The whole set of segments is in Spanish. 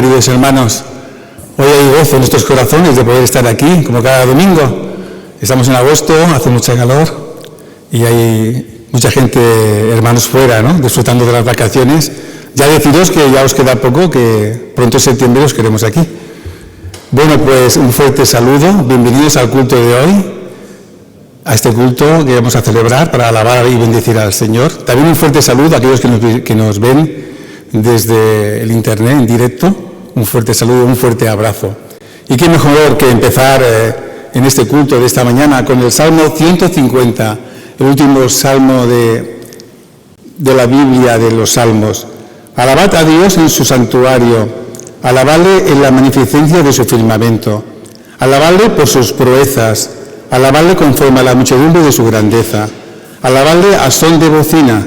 queridos hermanos. Hoy hay gozo en nuestros corazones de poder estar aquí, como cada domingo. Estamos en agosto, hace mucha calor y hay mucha gente, hermanos, fuera, ¿no?, disfrutando de las vacaciones. Ya deciros que ya os queda poco, que pronto en septiembre os queremos aquí. Bueno, pues un fuerte saludo, bienvenidos al culto de hoy, a este culto que vamos a celebrar para alabar y bendecir al Señor. También un fuerte saludo a aquellos que nos ven desde el internet en directo. Un fuerte saludo, un fuerte abrazo. Y qué mejor que empezar en este culto de esta mañana con el Salmo 150, el último salmo de la Biblia de los Salmos. Alabad a Dios en su santuario, alabadle en la magnificencia de su firmamento, alabadle por sus proezas, alabadle conforme a la muchedumbre de su grandeza, alabadle a son de bocina,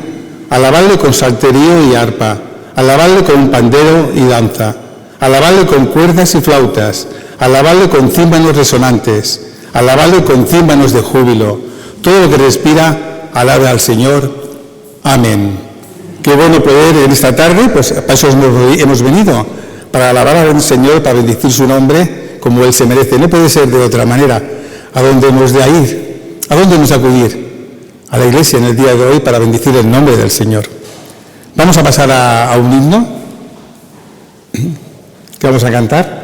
alabadle con salterio y arpa, alabadle con pandero y danza, alabadle con cuerdas y flautas, alabadle con címbalos resonantes, alabadle con címbalos de júbilo. Todo lo que respira, alabe al Señor. Amén. Qué bueno poder en esta tarde, pues para eso hemos venido, para alabar al Señor, para bendecir su nombre como Él se merece. No puede ser de otra manera. ¿A dónde hemos de ir? ¿A dónde hemos de acudir? A la iglesia en el día de hoy para bendecir el nombre del Señor. Vamos a pasar a un himno que vamos a cantar.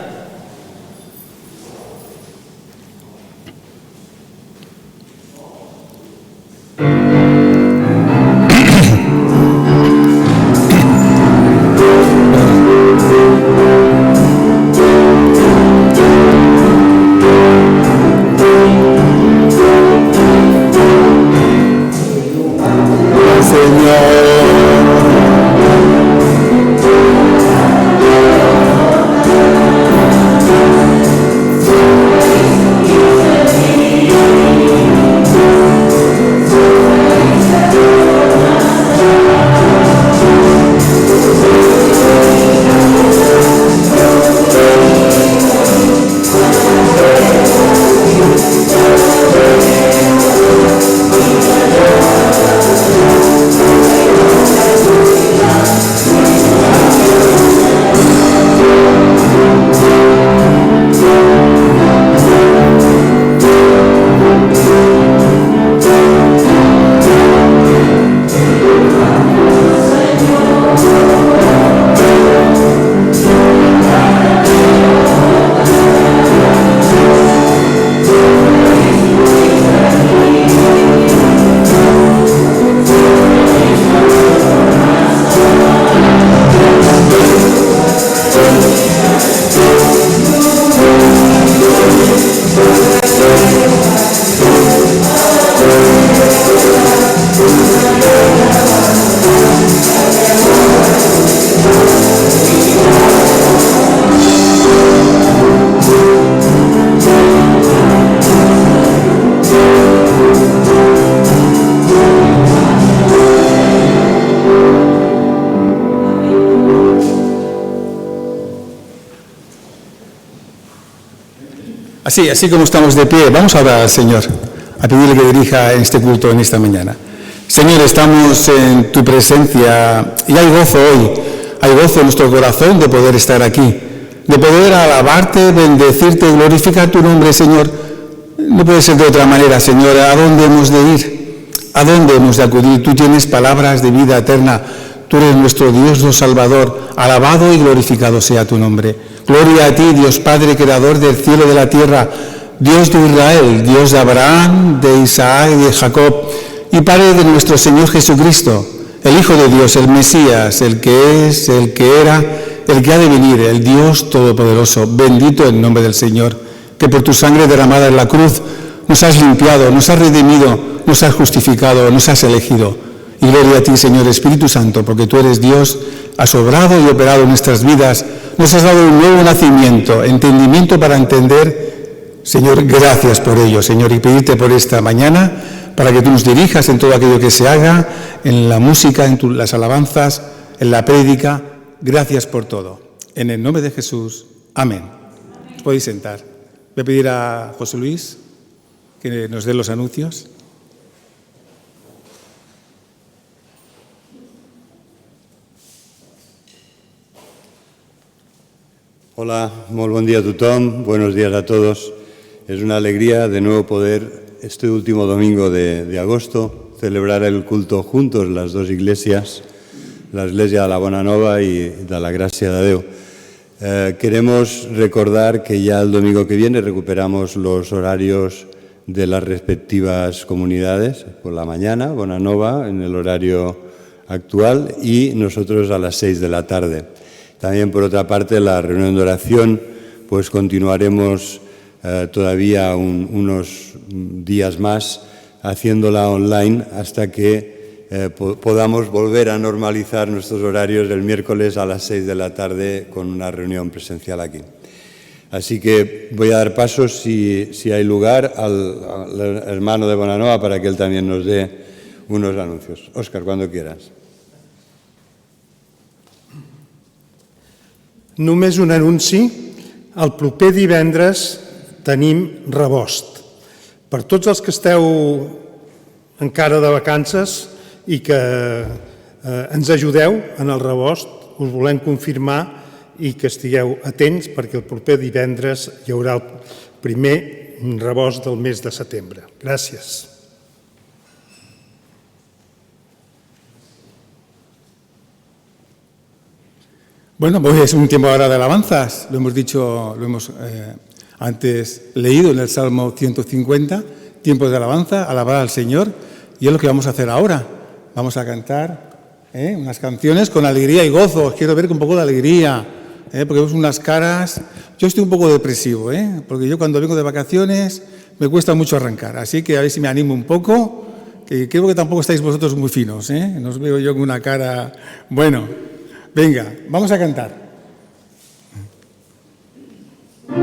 Así como estamos de pie, vamos a orar al Señor, a pedirle que dirija en este culto en esta mañana. Señor, estamos en tu presencia y hay gozo hoy, hay gozo en nuestro corazón de poder estar aquí, de poder alabarte, bendecirte, glorificar tu nombre, Señor. No puede ser de otra manera, Señor. ¿A dónde hemos de ir? ¿A dónde hemos de acudir? Tú tienes palabras de vida eterna. Tú eres nuestro Dios, nuestro Salvador. Alabado y glorificado sea tu nombre. Gloria a ti, Dios Padre, creador del cielo y de la tierra, Dios de Israel, Dios de Abraham, de Isaac y de Jacob, y Padre de nuestro Señor Jesucristo, el Hijo de Dios, el Mesías, el que es, el que era, el que ha de venir, el Dios Todopoderoso. Bendito el nombre del Señor, que por tu sangre derramada en la cruz nos has limpiado, nos has redimido, nos has justificado, nos has elegido. Y gloria a ti, Señor Espíritu Santo, porque tú eres Dios, has obrado y operado en nuestras vidas, nos has dado un nuevo nacimiento, entendimiento para entender. Señor, gracias por ello, Señor, y pedirte por esta mañana para que tú nos dirijas en todo aquello que se haga, en la música, en las alabanzas, en la prédica. Gracias por todo. En el nombre de Jesús. Amén. Os podéis sentar. Voy a pedir a José Luis que nos dé los anuncios. Hola, molt bon dia a tothom, buenos días a todos. Es una alegría de nuevo poder, este último domingo de agosto, celebrar el culto juntos, las dos iglesias, la Iglesia de la Bonanova y de la Gracia de Déu. Queremos recordar que ya el domingo que viene recuperamos los horarios de las respectivas comunidades, por la mañana, Bonanova en el horario actual y nosotros a las 6 de la tarde. También, por otra parte, la reunión de oración, pues continuaremos todavía unos días más haciéndola online hasta que podamos volver a normalizar nuestros horarios el miércoles a las 6 de la tarde con una reunión presencial aquí. Así que voy a dar paso, si hay lugar, al hermano de Bonanova para que él también nos dé unos anuncios. Óscar, cuando quieras. Només un anunci. El proper divendres tenim rebost. Per tots els que esteu encara de vacances i que ens ajudeu en el rebost, us volem confirmar i que estigueu atents perquè el proper divendres hi haurà el primer rebost del mes de setembre. Gràcies. Bueno, pues es un tiempo ahora de alabanzas, lo hemos dicho, lo hemos antes leído en el Salmo 150, tiempos de alabanza, alabar al Señor, y es lo que vamos a hacer ahora. Vamos a cantar unas canciones con alegría y gozo. Os quiero ver con un poco de alegría, porque vemos unas caras. Yo estoy un poco depresivo, porque yo cuando vengo de vacaciones me cuesta mucho arrancar, así que a ver si me animo un poco, que creo que tampoco estáis vosotros muy finos, no os veo yo con una cara... Bueno... Venga, vamos a cantar. Tú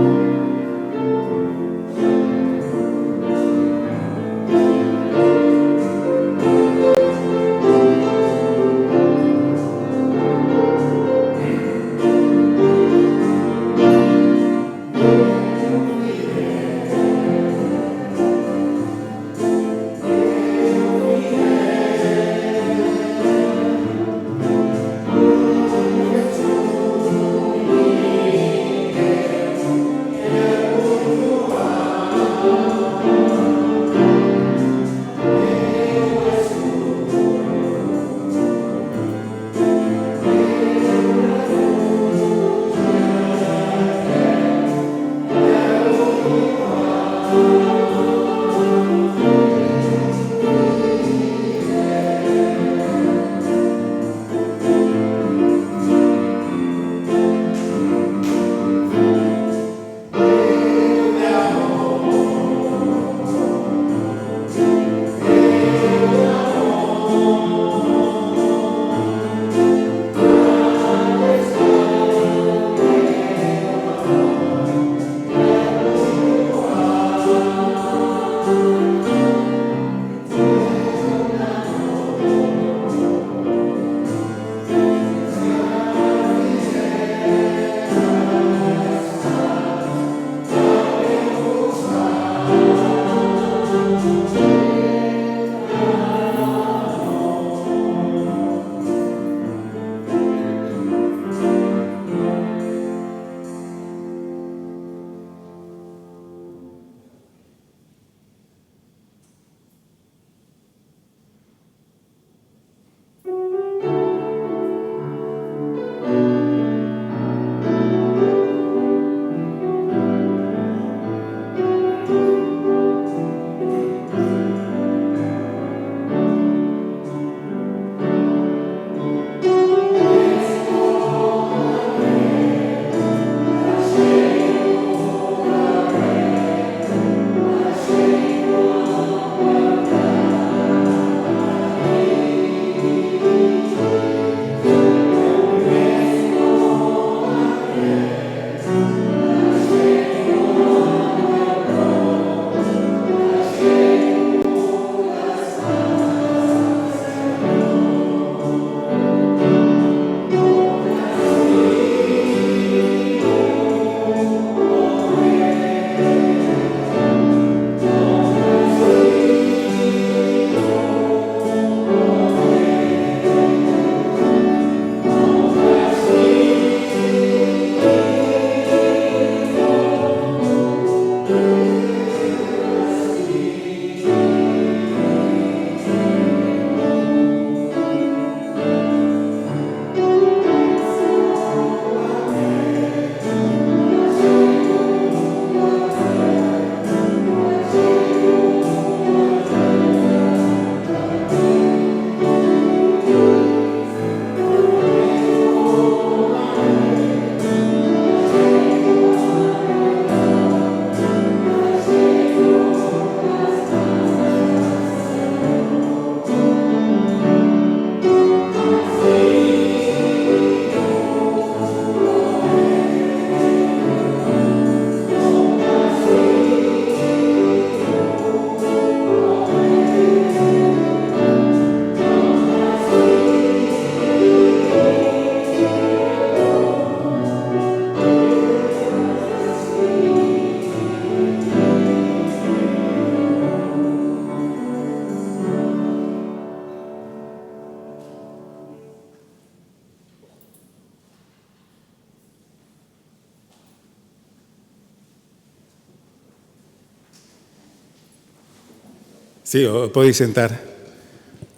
Sí, os podéis sentar.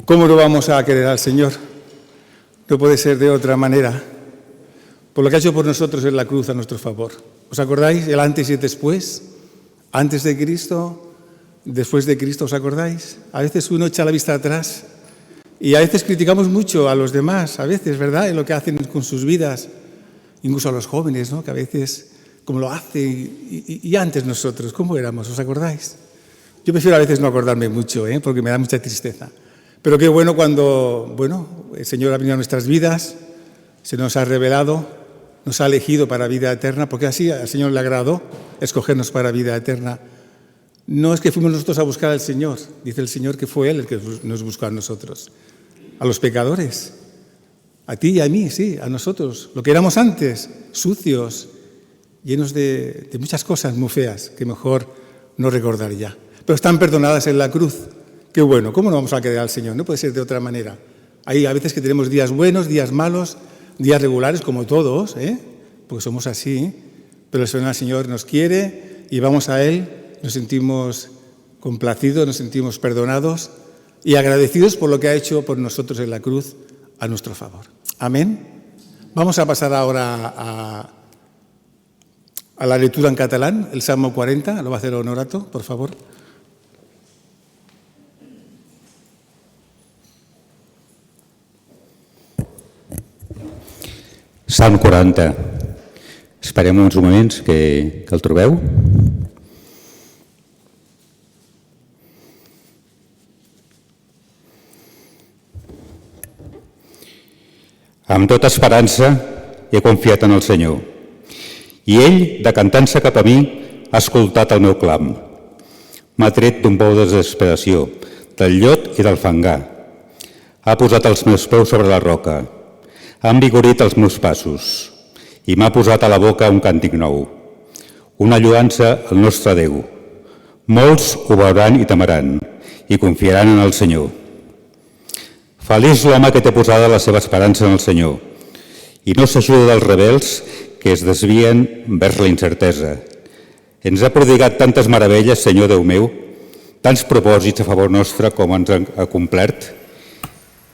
¿Cómo no vamos a querer al Señor? No puede ser de otra manera. Por lo que ha hecho por nosotros en la cruz a nuestro favor. ¿Os acordáis? El antes y el después. Antes de Cristo, después de Cristo, ¿os acordáis? A veces uno echa la vista atrás y a veces criticamos mucho a los demás, a veces, ¿verdad?, en lo que hacen con sus vidas, incluso a los jóvenes, ¿no?, que a veces, como lo hace, y antes nosotros, ¿cómo éramos? ¿Os acordáis? Yo prefiero a veces no acordarme mucho, porque me da mucha tristeza. Pero qué bueno cuando, el Señor ha venido a nuestras vidas, se nos ha revelado, nos ha elegido para vida eterna, porque así al Señor le agradó escogernos para vida eterna. No es que fuimos nosotros a buscar al Señor, dice el Señor que fue Él el que nos buscó a nosotros, a los pecadores, a ti y a mí, sí, a nosotros, lo que éramos antes, sucios, llenos de muchas cosas muy feas que mejor no recordar ya. Pero están perdonadas en la cruz. Qué bueno, ¿cómo no vamos a querer al Señor? No puede ser de otra manera. Hay a veces que tenemos días buenos, días malos, días regulares, como todos, porque somos así, pero el Señor nos quiere y vamos a Él, nos sentimos complacidos, nos sentimos perdonados y agradecidos por lo que ha hecho por nosotros en la cruz a nuestro favor. Amén. Vamos a pasar ahora a la lectura en catalán, el Salmo 40, lo va a hacer Honorato, por favor. Salm 40. Esperem uns moments que el trobeu. Amb tota esperança he confiat en el Senyor i ell, decantant-se cap a mi, ha escoltat el meu clam. M'ha tret d'un pou de desesperació, del llot i del fangar. Ha posat els meus peus sobre la roca. Ha envigorit els meus passos i m'ha posat a la boca un càntic nou, una lloança al nostre Déu. Molts ho veuran i temeran i confiaran en el Senyor. Feliç l'home que té posada la seva esperança en el Senyor i no s'ajuda dels rebels que es desvien vers la incertesa. Ens ha prodigat tantes meravelles, Senyor Déu meu, tants propòsits a favor nostre com ens ha complert.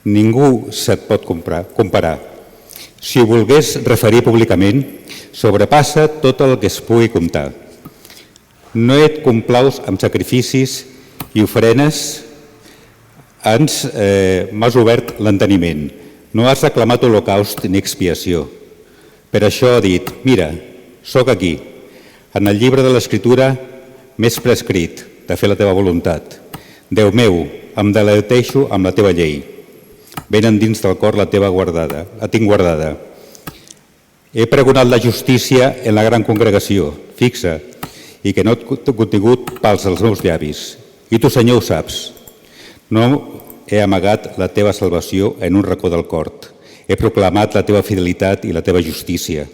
Ningú se't pot comparar. Si ho volgués referir públicament, sobrepassa tot el que es pugui comptar. No et complaus amb sacrificis i ofrenes, m'has obert l'enteniment. No has reclamat holocaust ni expiació. Per això ha dit, mira, sóc aquí. En el llibre de l'Escritura m'és prescrit de fer la teva voluntat. Déu meu, em deleiteixo amb la teva llei. Ben endins del cor la tinc guardada. He pregonat la justícia en la gran congregació, fixa, i que no he contingut pals als meus llavis. I tu, Senyor, ho saps. No he amagat la teva salvació en un racó del cor. He proclamat la teva fidelitat i la teva justícia.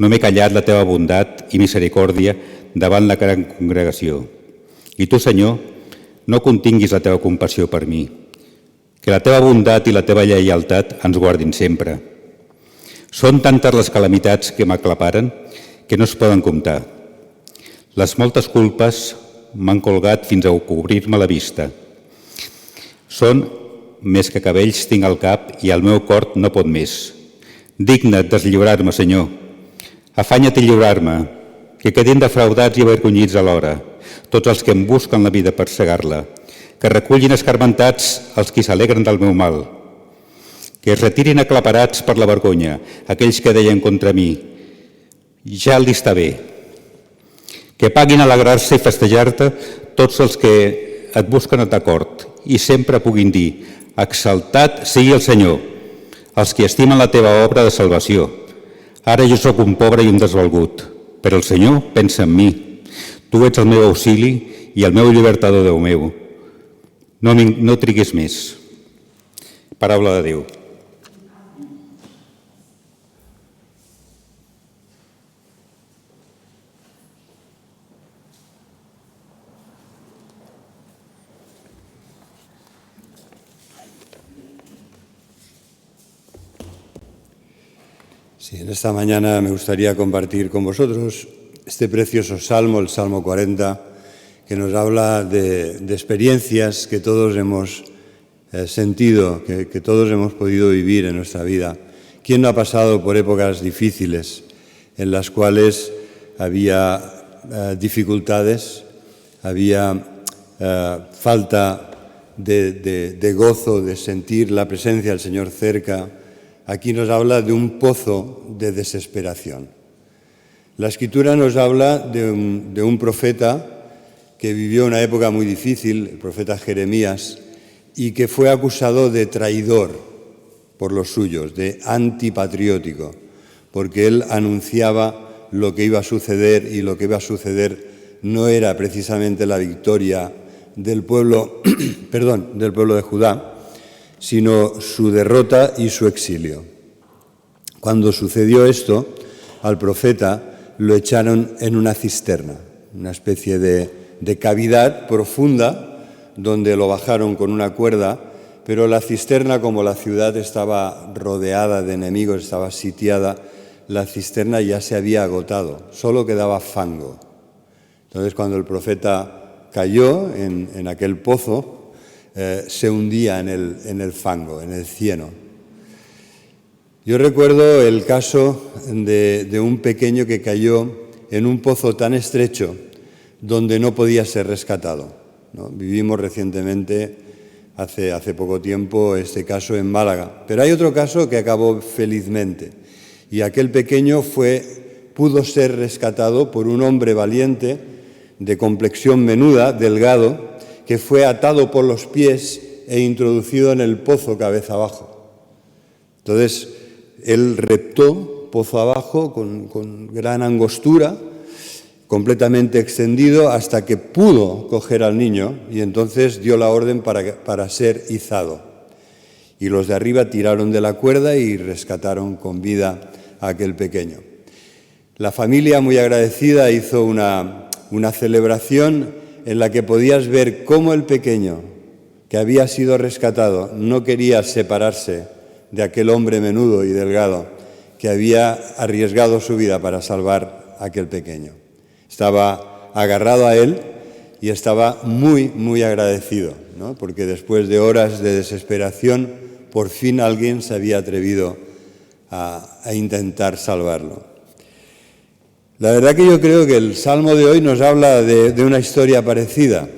No m'he callat la teva bondat i misericòrdia davant la gran congregació. I tu, Senyor, no continguis la teva compassió per mi. Que la teva bondat i la teva lleialtat ens guardin sempre. Són tantes les calamitats que m'aclaparen que no es poden comptar. Les moltes culpes m'han colgat fins a cobrir-me la vista. Són més que cabells tinc al cap i el meu cor no pot més. Digna't deslliurar-me, Senyor. Afanya't a lliurar-me, que quedin defraudats i avergonyits alhora, tots els que em busquen la vida per cegar-la, que recullin escarmentats els qui s'alegren del meu mal, que es retirin aclaparats per la vergonya aquells que deien contra mi, ja li està bé, que paguin alegrar-se i festejar-te tots els que et busquen d'acord i sempre puguin dir, exaltat sigui el Senyor, els que estimen la teva obra de salvació. Ara jo sóc un pobre i un desvalgut, però el Senyor pensa en mi. Tu ets el meu auxili i el meu llibertador, Déu meu. No triguis més. Paraula de Déu. Sí, en esta mañana me gustaría compartir con vosotros este precioso salmo, el Salmo 40, que nos habla de experiencias que todos hemos sentido, que todos hemos podido vivir en nuestra vida. ¿Quién no ha pasado por épocas difíciles en las cuales había dificultades, había falta de gozo, de sentir la presencia del Señor cerca? Aquí nos habla de un pozo de desesperación. La Escritura nos habla de un profeta que vivió una época muy difícil, el profeta Jeremías, y que fue acusado de traidor por los suyos, de antipatriótico, porque él anunciaba lo que iba a suceder, y lo que iba a suceder no era precisamente la victoria del pueblo, del pueblo de Judá, sino su derrota y su exilio. Cuando sucedió esto, al profeta lo echaron en una cisterna, una especie de cavidad profunda, donde lo bajaron con una cuerda, pero la cisterna, como la ciudad estaba rodeada de enemigos, estaba sitiada, la cisterna ya se había agotado, solo quedaba fango. Entonces, cuando el profeta cayó en aquel pozo, se hundía en el fango, en el cieno. Yo recuerdo el caso de un pequeño que cayó en un pozo tan estrecho donde no podía ser rescatado, ¿no? Vivimos recientemente, hace poco tiempo, este caso en Málaga. Pero hay otro caso que acabó felizmente, y aquel pequeño pudo ser rescatado por un hombre valiente, de complexión menuda, delgado, que fue atado por los pies e introducido en el pozo cabeza abajo. Entonces, él reptó pozo abajo con gran angostura, completamente extendido, hasta que pudo coger al niño, y entonces dio la orden para ser izado. Y los de arriba tiraron de la cuerda y rescataron con vida a aquel pequeño. La familia, muy agradecida, hizo una celebración en la que podías ver cómo el pequeño, que había sido rescatado, no quería separarse de aquel hombre menudo y delgado que había arriesgado su vida para salvar a aquel pequeño. Estaba agarrado a él y estaba muy, muy agradecido, ¿no? Porque después de horas de desesperación, por fin alguien se había atrevido a intentar salvarlo. La verdad que yo creo que el Salmo de hoy nos habla de una historia parecida,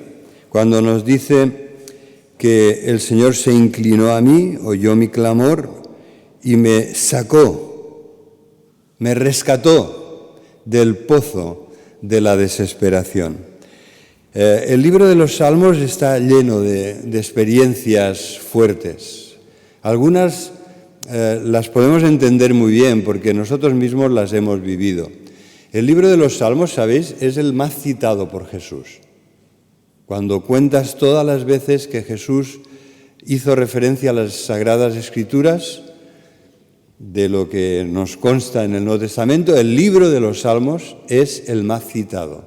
cuando nos dice que el Señor se inclinó a mí, oyó mi clamor y me sacó, me rescató del pozo de la desesperación. El libro de los Salmos está lleno de experiencias fuertes. Algunas las podemos entender muy bien porque nosotros mismos las hemos vivido. El libro de los Salmos, ¿sabéis?, es el más citado por Jesús. Cuando cuentas todas las veces que Jesús hizo referencia a las Sagradas Escrituras, de lo que nos consta en el Nuevo Testamento, el libro de los Salmos es el más citado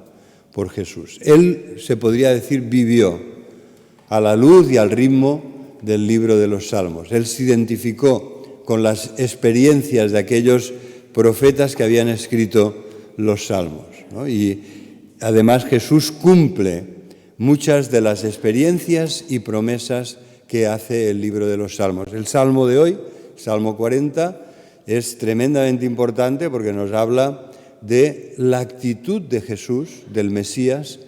por Jesús. Él, se podría decir, vivió a la luz y al ritmo del libro de los Salmos. Él se identificó con las experiencias de aquellos profetas que habían escrito los Salmos, ¿no? Y además Jesús cumple muchas de las experiencias y promesas que hace el libro de los Salmos. El Salmo de hoy, Salmo 40, es tremendamente importante porque nos habla de la actitud de Jesús, del Mesías,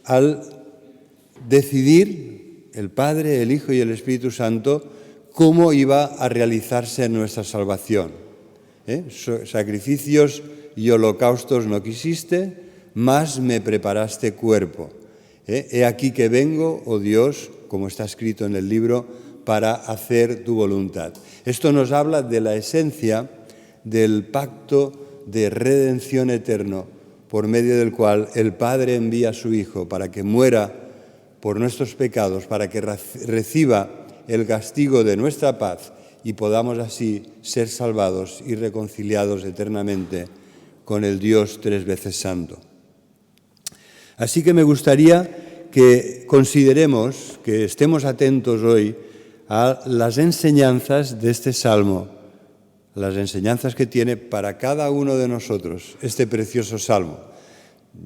al decidir, el Padre, el Hijo y el Espíritu Santo, cómo iba a realizarse nuestra salvación. Sacrificios y holocaustos no quisiste, mas me preparaste cuerpo. He aquí que vengo, oh Dios, como está escrito en el libro, para hacer tu voluntad. Esto nos habla de la esencia del pacto de redención eterno, por medio del cual el Padre envía a su Hijo para que muera por nuestros pecados, para que reciba el castigo de nuestra paz y podamos así ser salvados y reconciliados eternamente con el Dios tres veces santo. Así que me gustaría que consideremos, que estemos atentos hoy a las enseñanzas de este Salmo, las enseñanzas que tiene para cada uno de nosotros este precioso Salmo.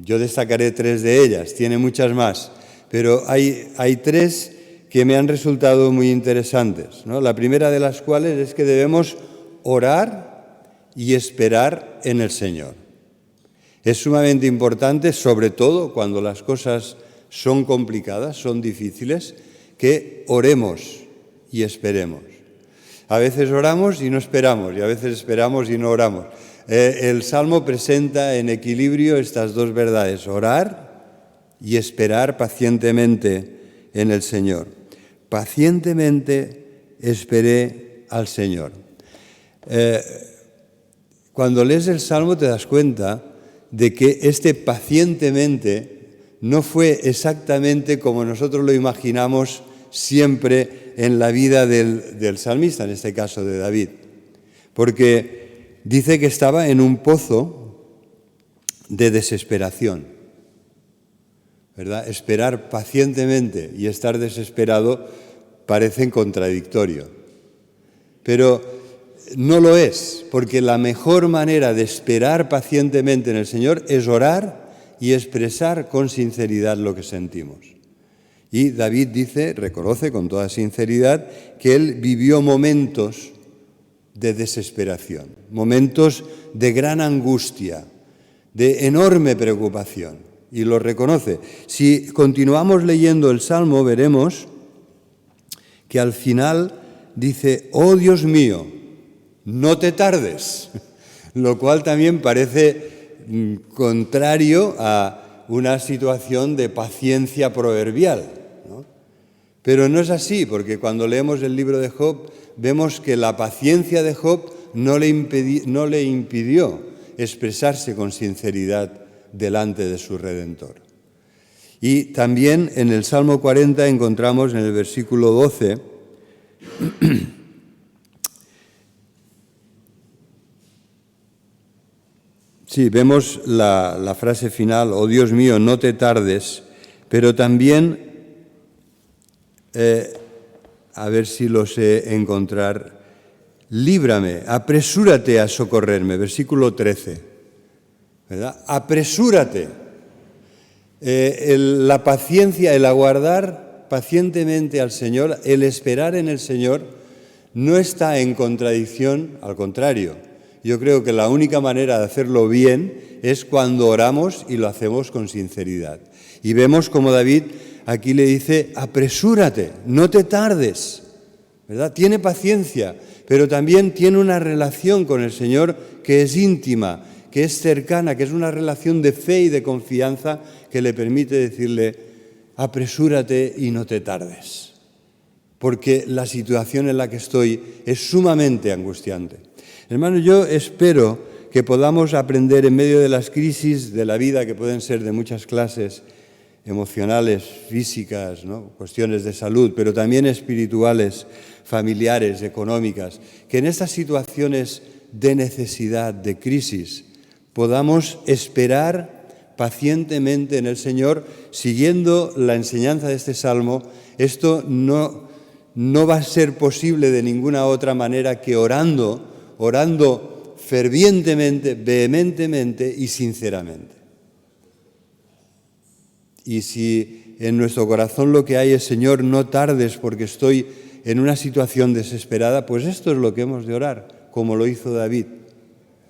Yo destacaré 3 de ellas, tiene muchas más, pero hay 3 que me han resultado muy interesantes, ¿no? La primera de las cuales es que debemos orar y esperar en el Señor. Es sumamente importante, sobre todo cuando las cosas son complicadas, son difíciles, que oremos y esperemos. A veces oramos y no esperamos, y a veces esperamos y no oramos. El Salmo presenta en equilibrio estas 2 verdades, orar y esperar pacientemente en el Señor. Pacientemente esperé al Señor. Cuando lees el Salmo te das cuenta de que este pacientemente no fue exactamente como nosotros lo imaginamos siempre en la vida del salmista, en este caso de David. Porque dice que estaba en un pozo de desesperación, ¿verdad? Esperar pacientemente y estar desesperado parecen contradictorios. Pero no lo es, porque la mejor manera de esperar pacientemente en el Señor es orar y expresar con sinceridad lo que sentimos. Y David reconoce con toda sinceridad que él vivió momentos de desesperación, momentos de gran angustia, de enorme preocupación, y lo reconoce. Si continuamos leyendo el Salmo, veremos que al final dice, oh Dios mío, no te tardes, lo cual también parece contrario a una situación de paciencia proverbial, ¿no? Pero no es así, porque cuando leemos el libro de Job, vemos que la paciencia de Job no le impidió expresarse con sinceridad delante de su Redentor. Y también en el Salmo 40 encontramos en el versículo 12, sí, vemos la frase final, oh Dios mío, no te tardes, pero también, a ver si lo sé encontrar, líbrame, apresúrate a socorrerme, versículo 13, ¿verdad? Apresúrate. La paciencia, el aguardar pacientemente al Señor, el esperar en el Señor, no está en contradicción, al contrario. Yo creo que la única manera de hacerlo bien es cuando oramos y lo hacemos con sinceridad. Y vemos como David aquí le dice, apresúrate, no te tardes, ¿verdad? Tiene paciencia, pero también tiene una relación con el Señor que es íntima, que es cercana, que es una relación de fe y de confianza que le permite decirle, apresúrate y no te tardes, porque la situación en la que estoy es sumamente angustiante. Hermanos, yo espero que podamos aprender en medio de las crisis de la vida, que pueden ser de muchas clases, emocionales, físicas, ¿no? Cuestiones de salud, pero también espirituales, familiares, económicas, que en estas situaciones de necesidad, de crisis, podamos esperar pacientemente en el Señor, siguiendo la enseñanza de este Salmo. Esto no va a ser posible de ninguna otra manera que orando fervientemente, vehementemente y sinceramente. Y si en nuestro corazón lo que hay es, Señor, no tardes porque estoy en una situación desesperada, pues esto es lo que hemos de orar, como lo hizo David.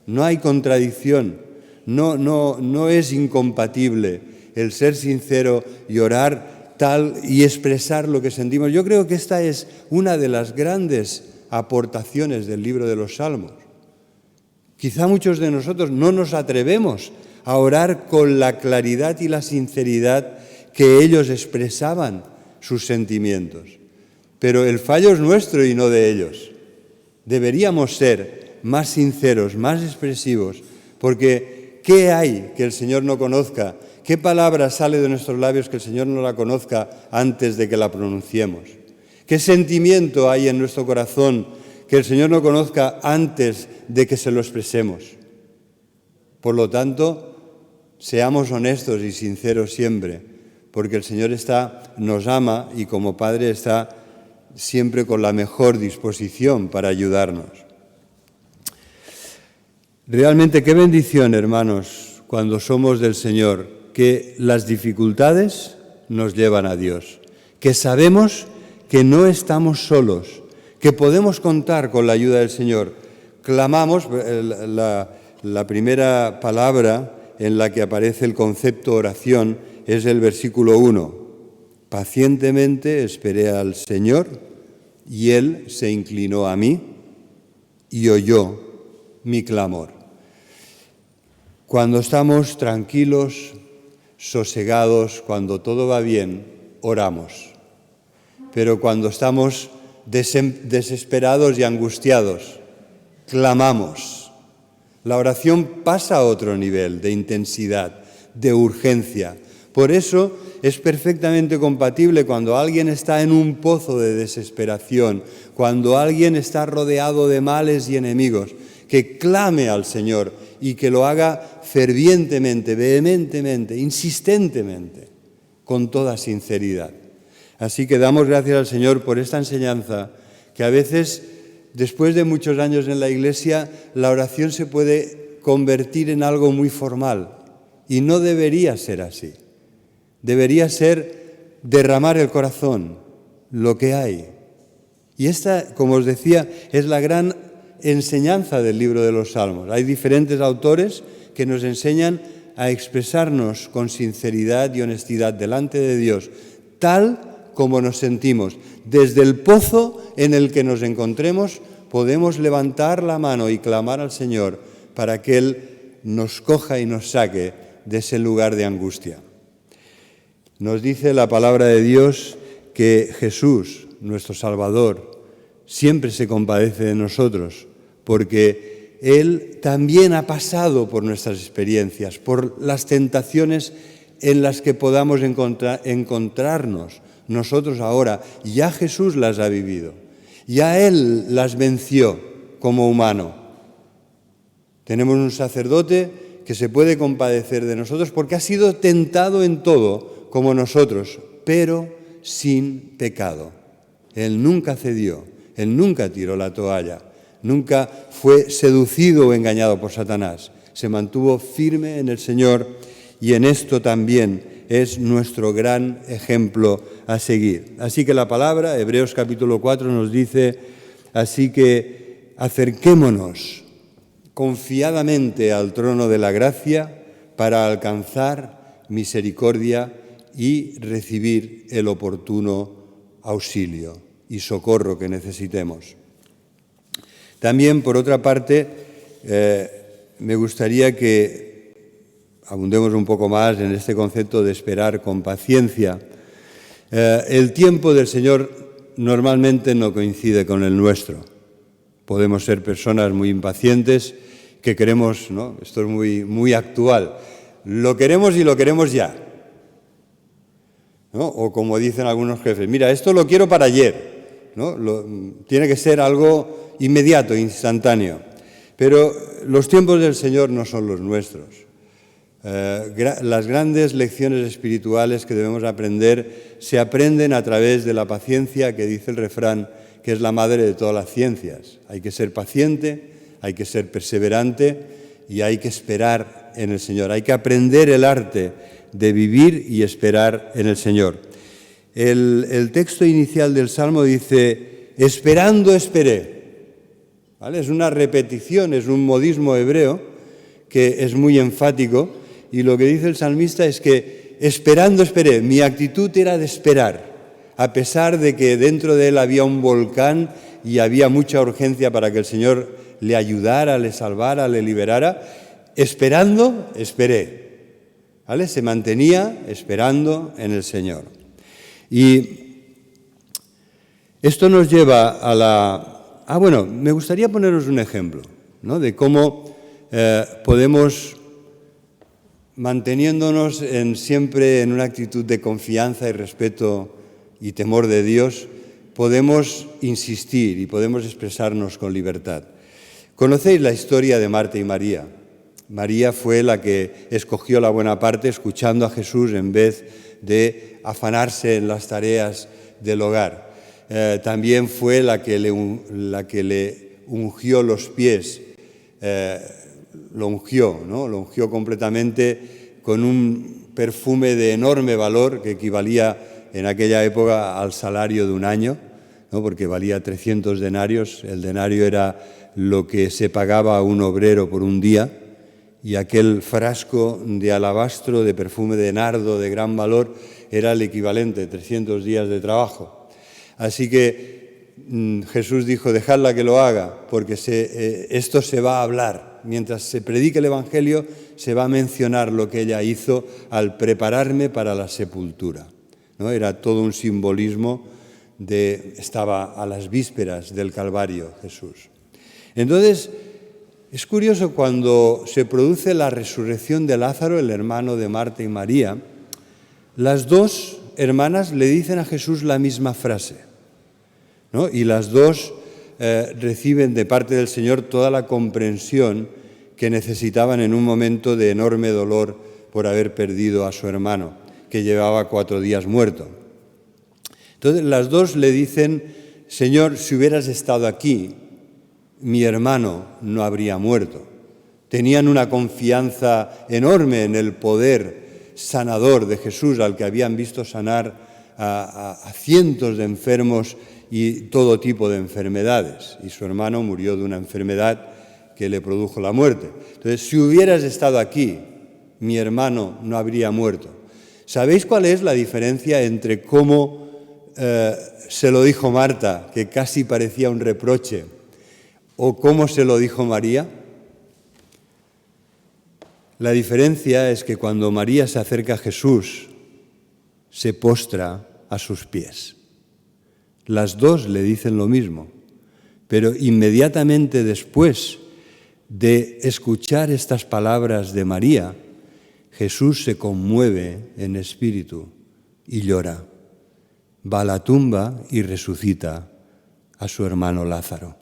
No hay contradicción, no es incompatible el ser sincero y orar tal y expresar lo que sentimos. Yo creo que esta es una de las grandes aportaciones del libro de los Salmos. Quizá muchos de nosotros no nos atrevemos a orar con la claridad y la sinceridad que ellos expresaban sus sentimientos. Pero el fallo es nuestro y no de ellos. Deberíamos ser más sinceros, más expresivos, porque ¿qué hay que el Señor no conozca? ¿Qué palabra sale de nuestros labios que el Señor no la conozca antes de que la pronunciemos? ¿Qué sentimiento hay en nuestro corazón que el Señor no conozca antes de que se lo expresemos? Por lo tanto, seamos honestos y sinceros siempre, porque el Señor nos ama y como Padre está siempre con la mejor disposición para ayudarnos. Realmente qué bendición, hermanos, cuando somos del Señor, que las dificultades nos llevan a Dios, que sabemos que no estamos solos, que podemos contar con la ayuda del Señor. Clamamos, la primera palabra en la que aparece el concepto oración es el versículo 1. Pacientemente esperé al Señor y Él se inclinó a mí y oyó mi clamor. Cuando estamos tranquilos, sosegados, cuando todo va bien, oramos. Pero cuando estamos desesperados y angustiados, clamamos. La oración pasa a otro nivel de intensidad, de urgencia. Por eso es perfectamente compatible cuando alguien está en un pozo de desesperación, cuando alguien está rodeado de males y enemigos, que clame al Señor y que lo haga fervientemente, vehementemente, insistentemente, con toda sinceridad. Así que damos gracias al Señor por esta enseñanza, que a veces, después de muchos años en la Iglesia, la oración se puede convertir en algo muy formal, y no debería ser así. Debería ser derramar el corazón, lo que hay. Y esta, como os decía, es la gran enseñanza del libro de los Salmos. Hay diferentes autores que nos enseñan a expresarnos con sinceridad y honestidad delante de Dios, tal como nos sentimos. Desde el pozo en el que nos encontremos, podemos levantar la mano y clamar al Señor para que Él nos coja y nos saque de ese lugar de angustia. Nos dice la palabra de Dios que Jesús, nuestro Salvador, siempre se compadece de nosotros, porque Él también ha pasado por nuestras experiencias, por las tentaciones en las que podamos encontrarnos nosotros ahora. Ya Jesús las ha vivido, ya Él las venció como humano. Tenemos un sacerdote que se puede compadecer de nosotros porque ha sido tentado en todo como nosotros, pero sin pecado. Él nunca cedió, Él nunca tiró la toalla, nunca fue seducido o engañado por Satanás. Se mantuvo firme en el Señor y en esto también es nuestro gran ejemplo a seguir. Así que la palabra, Hebreos capítulo 4, nos dice, así que acerquémonos confiadamente al trono de la gracia para alcanzar misericordia y recibir el oportuno auxilio y socorro que necesitemos. También, por otra parte, me gustaría que abundemos un poco más en este concepto de esperar con paciencia. El tiempo del Señor normalmente no coincide con el nuestro. Podemos ser personas muy impacientes que queremos, ¿no? Esto es muy actual, lo queremos y lo queremos ya, ¿no? O como dicen algunos jefes, mira, esto lo quiero para ayer, ¿no? Tiene que ser algo inmediato, instantáneo. Pero los tiempos del Señor no son los nuestros. Las grandes lecciones espirituales que debemos aprender se aprenden a través de la paciencia, que dice el refrán, que es la madre de todas las ciencias. Hay que ser paciente, hay que ser perseverante y hay que esperar en el Señor. Hay que aprender el arte de vivir y esperar en el Señor. El texto inicial del Salmo dice, esperando esperé. ¿Vale? Es una repetición, es un modismo hebreo que es muy enfático, y lo que dice el salmista es que esperando esperé, mi actitud era de esperar, a pesar de que dentro de él había un volcán y había mucha urgencia para que el Señor le ayudara, le salvara, le liberara. Esperando, esperé. ¿Vale? Se mantenía esperando en el Señor. Y esto nos lleva a la... bueno, me gustaría poneros un ejemplo, ¿no? De cómo podemos, manteniéndonos siempre en una actitud de confianza y respeto y temor de Dios, podemos insistir y podemos expresarnos con libertad. Conocéis la historia de Marta y María. María fue la que escogió la buena parte escuchando a Jesús en vez de afanarse en las tareas del hogar. También fue la que le ungió los pies lo ungió, ¿no? Lo ungió completamente con un perfume de enorme valor que equivalía en aquella época al salario de un año, ¿no? Porque valía 300 denarios. El denario era lo que se pagaba a un obrero por un día, y aquel frasco de alabastro, de perfume de nardo de gran valor, era el equivalente a 300 días de trabajo. Así que Jesús dijo, dejadla que lo haga, porque esto se va a hablar. Mientras se predique el Evangelio, se va a mencionar lo que ella hizo al prepararme para la sepultura, ¿no? Era todo un simbolismo estaba a las vísperas del Calvario Jesús. Entonces, es curioso, cuando se produce la resurrección de Lázaro, el hermano de Marta y María, las dos hermanas le dicen a Jesús la misma frase, ¿no? Y las dos reciben de parte del Señor toda la comprensión que necesitaban en un momento de enorme dolor por haber perdido a su hermano, que llevaba 4 días muerto. Entonces las dos le dicen, Señor, si hubieras estado aquí, mi hermano no habría muerto. Tenían una confianza enorme en el poder sanador de Jesús, al que habían visto sanar a cientos de enfermos y todo tipo de enfermedades. Y su hermano murió de una enfermedad que le produjo la muerte. Entonces, si hubieras estado aquí, mi hermano no habría muerto. ¿Sabéis cuál es la diferencia entre cómo se lo dijo Marta, que casi parecía un reproche, o cómo se lo dijo María? La diferencia es que cuando María se acerca a Jesús, se postra a sus pies. Las dos le dicen lo mismo, pero inmediatamente después de escuchar estas palabras de María, Jesús se conmueve en espíritu y llora. Va a la tumba y resucita a su hermano Lázaro.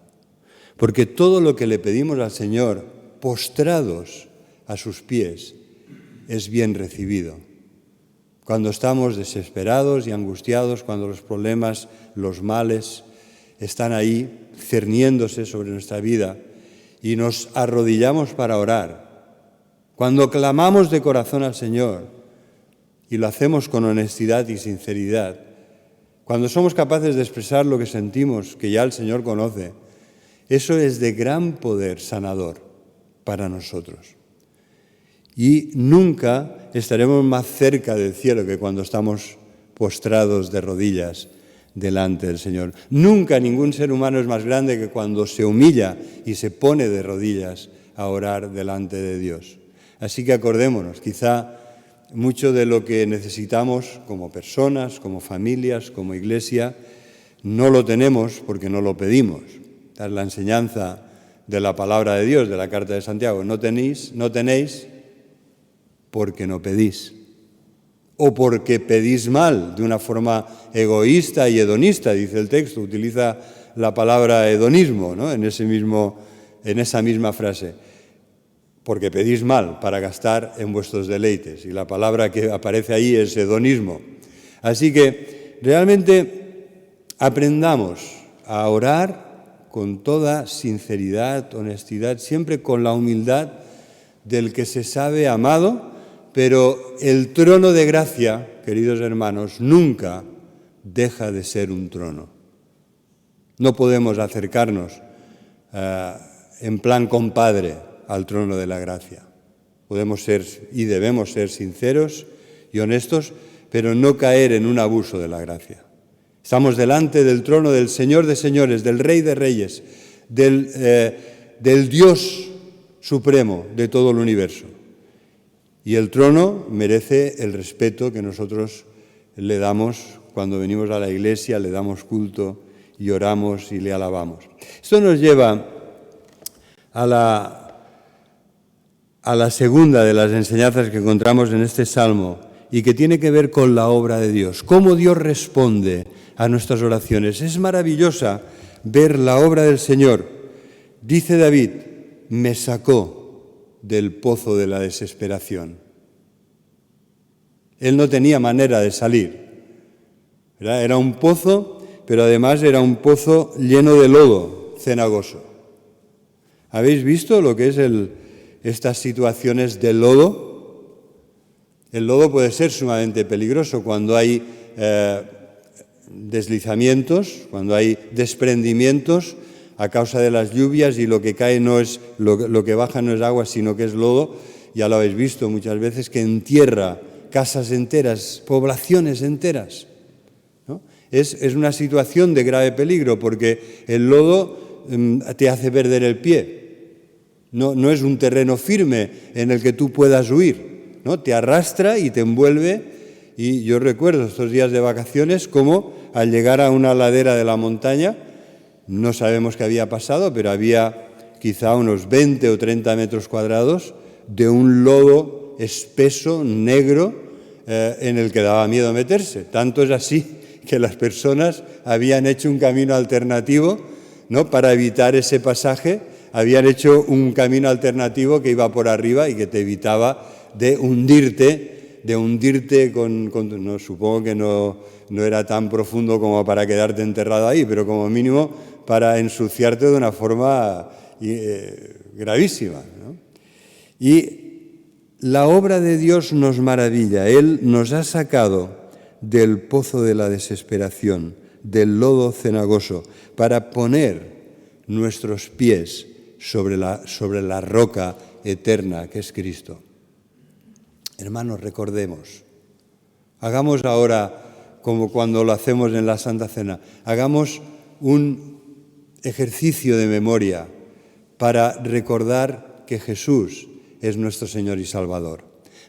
Porque todo lo que le pedimos al Señor, postrados a sus pies, es bien recibido. Cuando estamos desesperados y angustiados, cuando los problemas, los males, están ahí cerniéndose sobre nuestra vida y nos arrodillamos para orar, cuando clamamos de corazón al Señor y lo hacemos con honestidad y sinceridad, cuando somos capaces de expresar lo que sentimos, que ya el Señor conoce, eso es de gran poder sanador para nosotros. Y nunca estaremos más cerca del cielo que cuando estamos postrados de rodillas delante del Señor. Nunca ningún ser humano es más grande que cuando se humilla y se pone de rodillas a orar delante de Dios. Así que acordémonos, quizá mucho de lo que necesitamos como personas, como familias, como iglesia, no lo tenemos porque no lo pedimos. Esta es la enseñanza de la palabra de Dios, de la carta de Santiago. No tenéis porque no pedís. O porque pedís mal, de una forma egoísta y hedonista, dice el texto, utiliza la palabra hedonismo, ¿no? en esa misma frase. Porque pedís mal para gastar en vuestros deleites. Y la palabra que aparece ahí es hedonismo. Así que realmente aprendamos a orar con toda sinceridad, honestidad, siempre con la humildad del que se sabe amado, pero el trono de gracia, queridos hermanos, nunca deja de ser un trono. No podemos acercarnos en plan compadre al trono de la gracia. Podemos ser y debemos ser sinceros y honestos, pero no caer en un abuso de la gracia. Estamos delante del trono del Señor de señores, del Rey de reyes, del Dios supremo de todo el universo. Y el trono merece el respeto que nosotros le damos cuando venimos a la iglesia, le damos culto y oramos y le alabamos. Esto nos lleva a la segunda de las enseñanzas que encontramos en este salmo y que tiene que ver con la obra de Dios. Cómo Dios responde a nuestras oraciones. Es maravillosa ver la obra del Señor. Dice David, me sacó del pozo de la desesperación. Él no tenía manera de salir. Era un pozo, pero además era un pozo lleno de lodo cenagoso. ¿Habéis visto lo que es estas situaciones de lodo. El lodo puede ser sumamente peligroso cuando hay deslizamientos, cuando hay desprendimientos a causa de las lluvias y lo que cae no es, lo que baja no es agua, sino que es lodo. Ya lo habéis visto muchas veces, que entierra casas enteras, poblaciones enteras, ¿no? Es una situación de grave peligro porque el lodo te hace perder el pie. No es un terreno firme en el que tú puedas huir, ¿no? Te arrastra y te envuelve. Y yo recuerdo estos días de vacaciones cómo al llegar a una ladera de la montaña, no sabemos qué había pasado, pero había quizá unos 20 o 30 metros cuadrados de un lodo espeso, negro, en el que daba miedo meterse. Tanto es así que las personas habían hecho un camino alternativo, ¿no? Para evitar ese pasaje, habían hecho un camino alternativo que iba por arriba y que te evitaba de hundirte no, supongo que no era tan profundo como para quedarte enterrado ahí, pero como mínimo para ensuciarte de una forma gravísima, ¿no? Y la obra de Dios nos maravilla. Él nos ha sacado del pozo de la desesperación, del lodo cenagoso, para poner nuestros pies sobre la roca eterna que es Cristo. Hermanos, recordemos, hagamos ahora, como cuando lo hacemos en la Santa Cena, hagamos un ejercicio de memoria para recordar que Jesús es nuestro Señor y Salvador,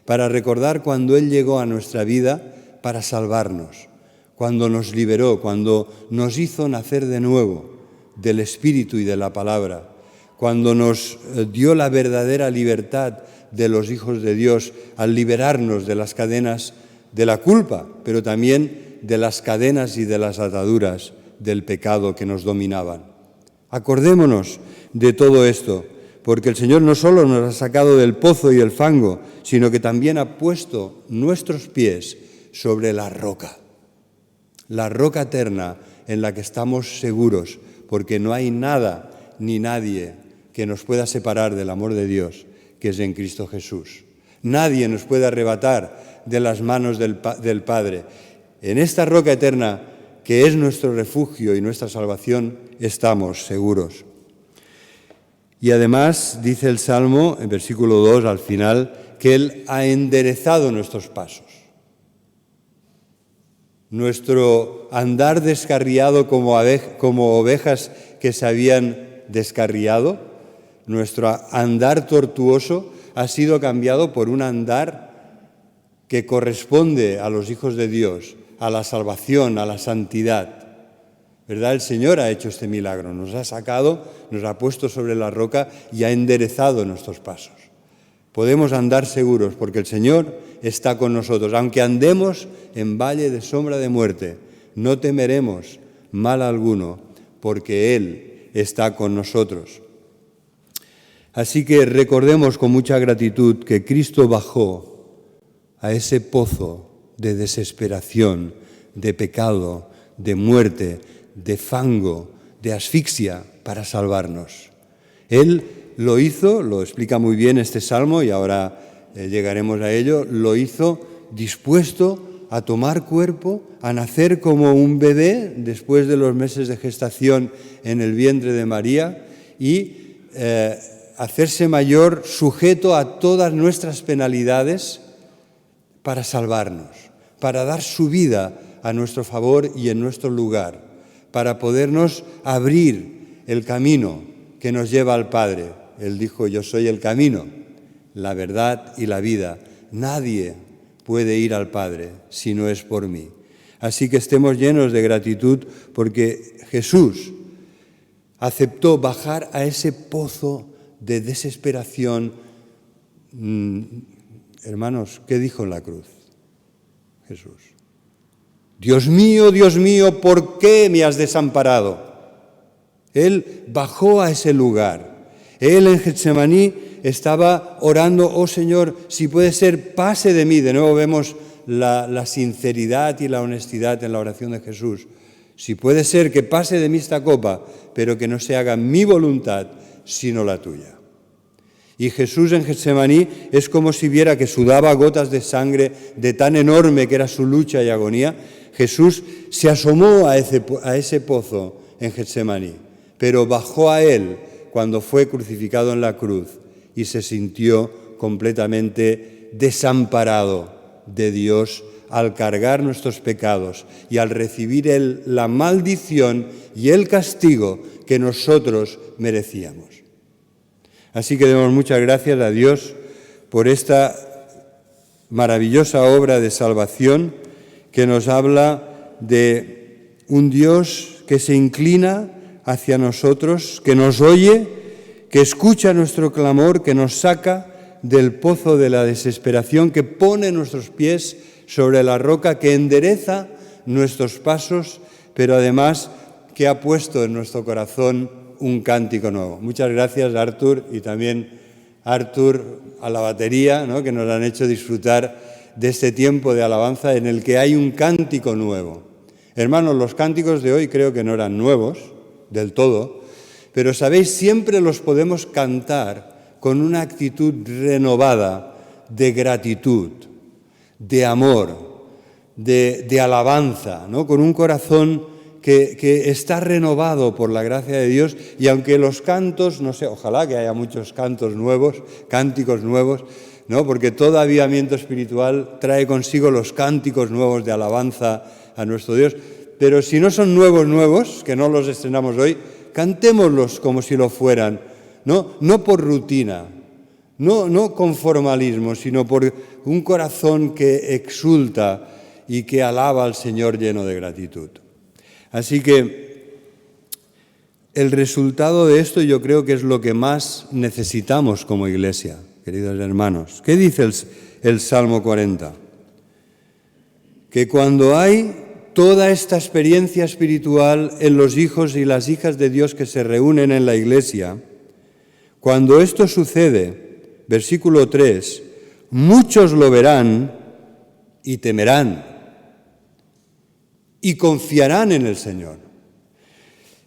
para recordar cuando Él llegó a nuestra vida para salvarnos, cuando nos liberó, cuando nos hizo nacer de nuevo del Espíritu y de la Palabra, cuando nos dio la verdadera libertad de los hijos de Dios al liberarnos de las cadenas de la culpa, pero también de las cadenas y de las ataduras del pecado que nos dominaban. Acordémonos de todo esto, porque el Señor no solo nos ha sacado del pozo y el fango, sino que también ha puesto nuestros pies sobre la roca eterna en la que estamos seguros, porque no hay nada ni nadie que nos pueda separar del amor de Dios, que es en Cristo Jesús. Nadie nos puede arrebatar de las manos del Padre. En esta roca eterna, que es nuestro refugio y nuestra salvación, estamos seguros. Y además, dice el Salmo, en versículo 2, al final, que Él ha enderezado nuestros pasos. Nuestro andar descarriado como ovejas que se habían descarriado, nuestro andar tortuoso ha sido cambiado por un andar que corresponde a los hijos de Dios, a la salvación, a la santidad. ¿Verdad? El Señor ha hecho este milagro, nos ha sacado, nos ha puesto sobre la roca y ha enderezado nuestros pasos. Podemos andar seguros porque el Señor está con nosotros. Aunque andemos en valle de sombra de muerte, no temeremos mal alguno porque Él está con nosotros. Así que recordemos con mucha gratitud que Cristo bajó a ese pozo de desesperación, de pecado, de muerte, de fango, de asfixia para salvarnos. Él lo hizo, lo explica muy bien este salmo y ahora llegaremos a ello, lo hizo dispuesto a tomar cuerpo, a nacer como un bebé después de los meses de gestación en el vientre de María y hacerse mayor, sujeto a todas nuestras penalidades para salvarnos, para dar su vida a nuestro favor y en nuestro lugar, para podernos abrir el camino que nos lleva al Padre. Él dijo, yo soy el camino, la verdad y la vida. Nadie puede ir al Padre si no es por mí. Así que estemos llenos de gratitud porque Jesús aceptó bajar a ese pozo de desesperación. Hermanos, ¿qué dijo en la cruz Jesús? Dios mío, ¿por qué me has desamparado? Él bajó a ese lugar. Él en Getsemaní estaba orando, oh Señor, si puede ser, pase de mí. De nuevo vemos la sinceridad y la honestidad en la oración de Jesús. Si puede ser que pase de mí esta copa, pero que no se haga mi voluntad, sino la tuya. Y Jesús en Getsemaní es como si viera que sudaba gotas de sangre de tan enorme que era su lucha y agonía. Jesús se asomó a ese pozo en Getsemaní, pero bajó a él cuando fue crucificado en la cruz y se sintió completamente desamparado de Dios al cargar nuestros pecados y al recibir él la maldición y el castigo que nosotros merecíamos. Así que demos muchas gracias a Dios por esta maravillosa obra de salvación que nos habla de un Dios que se inclina hacia nosotros, que nos oye, que escucha nuestro clamor, que nos saca del pozo de la desesperación, que pone nuestros pies sobre la roca, que endereza nuestros pasos, pero además que ha puesto en nuestro corazón un cántico nuevo. Muchas gracias, Artur, y también Artur a la batería, ¿no?, que nos han hecho disfrutar de este tiempo de alabanza en el que hay un cántico nuevo. Hermanos, los cánticos de hoy creo que no eran nuevos del todo, pero sabéis, siempre los podemos cantar con una actitud renovada de gratitud, de amor, de alabanza, ¿no?, con un corazón que está renovado por la gracia de Dios. Y aunque los cantos, no sé, ojalá que haya muchos cantos nuevos, cánticos nuevos, ¿no?, porque todo avivamiento espiritual trae consigo los cánticos nuevos de alabanza a nuestro Dios. Pero si no son nuevos, que no los estrenamos hoy, cantémoslos como si lo fueran, no por rutina, no con formalismo, sino por un corazón que exulta y que alaba al Señor lleno de gratitud. Así que el resultado de esto yo creo que es lo que más necesitamos como Iglesia, queridos hermanos. ¿Qué dice el Salmo 40? Que cuando hay toda esta experiencia espiritual en los hijos y las hijas de Dios que se reúnen en la Iglesia, cuando esto sucede, versículo 3, muchos lo verán y temerán y confiarán en el Señor.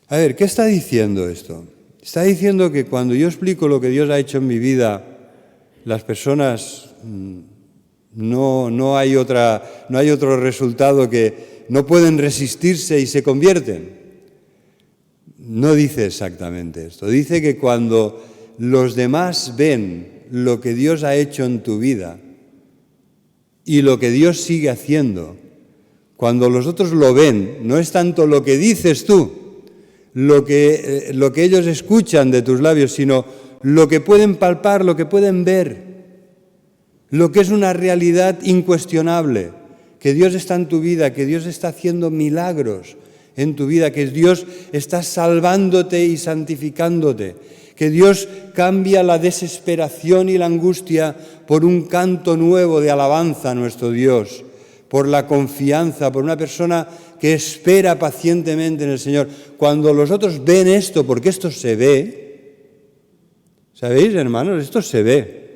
A ver, ¿qué está diciendo esto? Está diciendo que cuando yo explico lo que Dios ha hecho en mi vida, las personas no hay otro resultado que no pueden resistirse y se convierten. No dice exactamente esto. Dice que cuando los demás ven lo que Dios ha hecho en tu vida y lo que Dios sigue haciendo, cuando los otros lo ven, no es tanto lo que dices tú, lo que ellos escuchan de tus labios, sino lo que pueden palpar, lo que pueden ver, lo que es una realidad incuestionable, que Dios está en tu vida, que Dios está haciendo milagros en tu vida, que Dios está salvándote y santificándote, que Dios cambia la desesperación y la angustia por un canto nuevo de alabanza a nuestro Dios, por la confianza, por una persona que espera pacientemente en el Señor. Cuando los otros ven esto, porque esto se ve, ¿sabéis, hermanos? Esto se ve.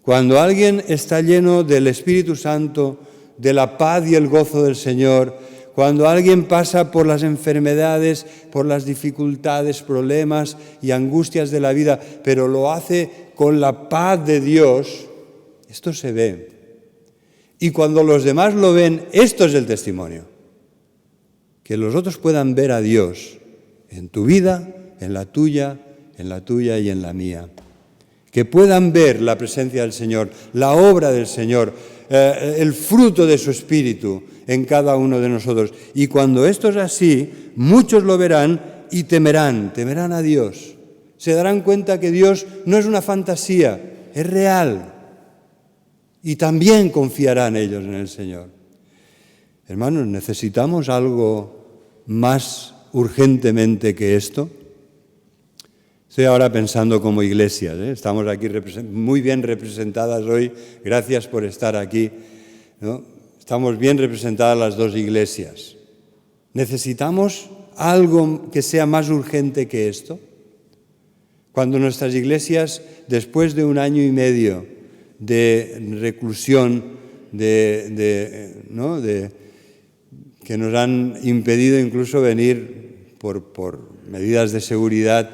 Cuando alguien está lleno del Espíritu Santo, de la paz y el gozo del Señor, cuando alguien pasa por las enfermedades, por las dificultades, problemas y angustias de la vida, pero lo hace con la paz de Dios, esto se ve. Y cuando los demás lo ven, esto es el testimonio. Que los otros puedan ver a Dios en tu vida, en la tuya y en la mía. Que puedan ver la presencia del Señor, la obra del Señor, el fruto de su Espíritu en cada uno de nosotros. Y cuando esto es así, muchos lo verán y temerán a Dios. Se darán cuenta que Dios no es una fantasía, es real. Y también confiarán ellos en el Señor. Hermanos, ¿necesitamos algo más urgentemente que esto? Estoy ahora pensando como iglesias, Estamos aquí muy bien representadas hoy, gracias por estar aquí, ¿no? Estamos bien representadas las dos iglesias. ¿Necesitamos algo que sea más urgente que esto? Cuando nuestras iglesias, después de 1 año y medio de reclusión, que nos han impedido incluso venir por medidas de seguridad,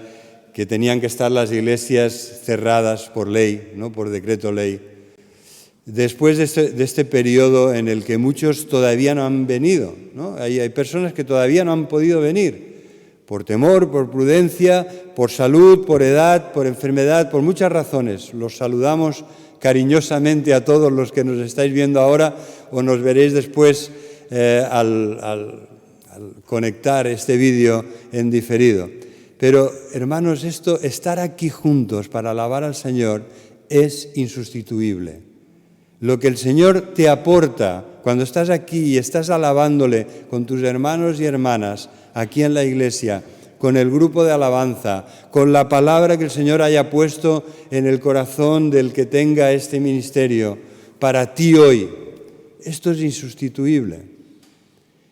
que tenían que estar las iglesias cerradas por ley, ¿no? Por decreto ley. Después de este periodo en el que muchos todavía no han venido, ¿no? Hay personas que todavía no han podido venir, por temor, por prudencia, por salud, por edad, por enfermedad, por muchas razones. Los saludamos cariñosamente a todos los que nos estáis viendo ahora o nos veréis después al conectar este vídeo en diferido. Pero, hermanos, estar aquí juntos para alabar al Señor es insustituible. Lo que el Señor te aporta cuando estás aquí y estás alabándole con tus hermanos y hermanas aquí en la iglesia, con el grupo de alabanza, con la palabra que el Señor haya puesto en el corazón del que tenga este ministerio para ti hoy, esto es insustituible.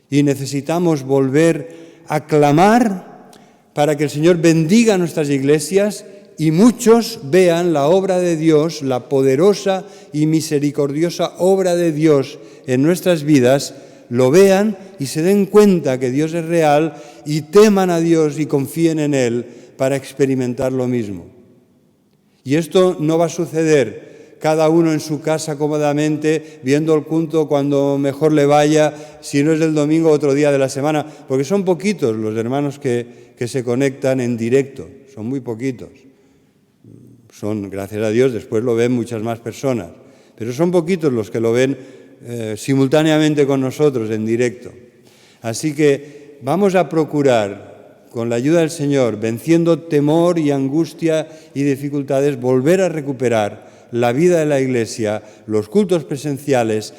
Y necesitamos volver a clamar para que el Señor bendiga nuestras iglesias y muchos vean la obra de Dios, la poderosa y misericordiosa obra de Dios en nuestras vidas, lo vean y se den cuenta que Dios es real y teman a Dios y confíen en Él para experimentar lo mismo. Y esto no va a suceder cada uno en su casa cómodamente, viendo el culto cuando mejor le vaya, si no es el domingo otro día de la semana, porque son poquitos los hermanos que se conectan en directo, son muy poquitos. Son, gracias a Dios, después lo ven muchas más personas, pero son poquitos los que lo ven simultáneamente con nosotros en directo. Así que vamos a procurar, con la ayuda del Señor, venciendo temor y angustia y dificultades, volver a recuperar la vida de la iglesia, los cultos presenciales,